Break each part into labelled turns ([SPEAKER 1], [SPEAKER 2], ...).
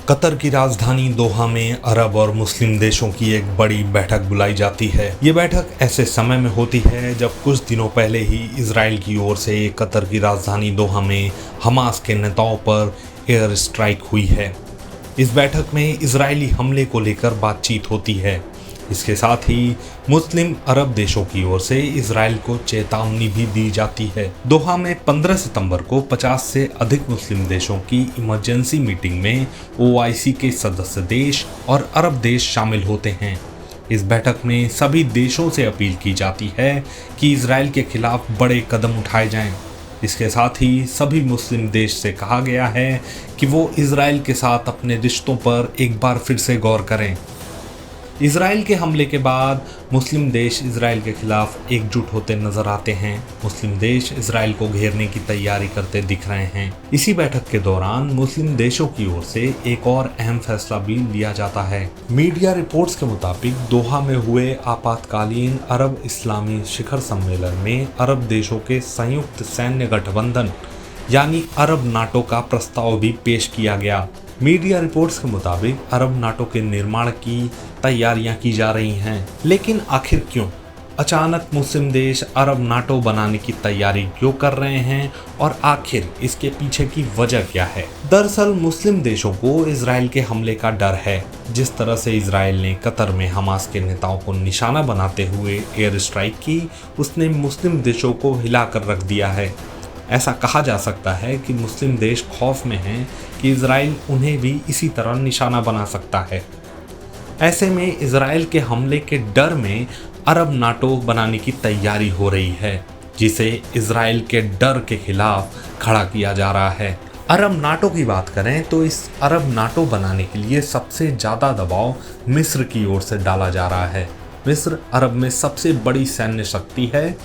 [SPEAKER 1] Qatar की राजधानी दोहा में अरब और मुस्लिम देशों की एक बड़ी बैठक बुलाई जाती है। ये बैठक ऐसे समय में होती है जब कुछ दिनों पहले ही इजराइल की ओर से कतर की राजधानी दोहा में हमास के नेताओं पर एयर स्ट्राइक हुई है। इस बैठक में इजरायली हमले को लेकर बातचीत होती है। इसके साथ ही मुस्लिम अरब देशों की ओर से इजराइल को चेतावनी भी दी जाती है। दोहा में 15 सितंबर को 50 से अधिक मुस्लिम देशों की इमरजेंसी मीटिंग में ओआईसी के सदस्य देश और अरब देश शामिल होते हैं। इस बैठक में सभी देशों से अपील की जाती है कि इजराइल के खिलाफ बड़े कदम उठाए जाएं। इसके साथ ही सभी मुस्लिम देश से कहा गया है कि वो इजराइल के साथ अपने रिश्तों पर एक बार फिर से गौर करें। इजराइल के हमले के बाद मुस्लिम देश इजराइल के खिलाफ एकजुट होते नजर आते हैं। मुस्लिम देश इजराइल को घेरने की तैयारी करते दिख रहे हैं। इसी बैठक के दौरान मुस्लिम देशों की ओर से एक और अहम फैसला भी लिया जाता है। मीडिया रिपोर्ट्स के मुताबिक दोहा में हुए आपातकालीन अरब इस्लामी शिखर सम्मेलन में अरब देशों के संयुक्त सैन्य गठबंधन यानी अरब नाटो का प्रस्ताव भी पेश किया गया। मीडिया रिपोर्ट्स के मुताबिक अरब नाटो के निर्माण की तैयारियां की जा रही हैं, लेकिन आखिर क्यों? अचानक मुस्लिम देश अरब नाटो बनाने की तैयारी क्यों कर रहे हैं और आखिर इसके पीछे की वजह क्या है? दरअसल मुस्लिम देशों को इजराइल के हमले का डर है। जिस तरह से इजराइल ने कतर में हमास के नेताओं को निशाना बनाते हुए एयर स्ट्राइक की, उसने मुस्लिम देशों को हिलाकर रख दिया है। ऐसा कहा जा सकता है कि मुस्लिम देश खौफ में हैं कि इजराइल उन्हें भी इसी तरह निशाना बना सकता है। ऐसे में इजराइल के हमले के डर में अरब नाटो बनाने की तैयारी हो रही है, जिसे इजराइल के डर के खिलाफ खड़ा किया जा रहा है। अरब नाटो की बात करें तो इस अरब नाटो बनाने के लिए सबसे ज़्यादा दबाव मिस्र की ओर से डाला जा रहा है। मिस्र अरब में सबसे बड़ी सैन्य शक्ति है।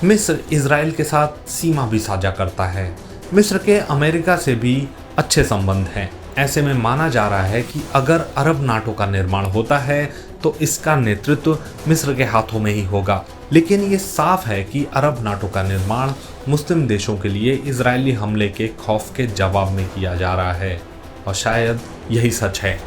[SPEAKER 1] मिस्र इजराइल के साथ सीमा भी साझा करता है। मिस्र के अमेरिका से भी अच्छे संबंध हैं। ऐसे में माना जा रहा है कि अगर अरब नाटो का निर्माण होता है तो इसका नेतृत्व मिस्र के हाथों में ही होगा। लेकिन ये साफ है कि अरब नाटो का निर्माण मुस्लिम देशों के लिए इजरायली हमले के खौफ के जवाब में किया जा रहा है, और शायद यही सच है।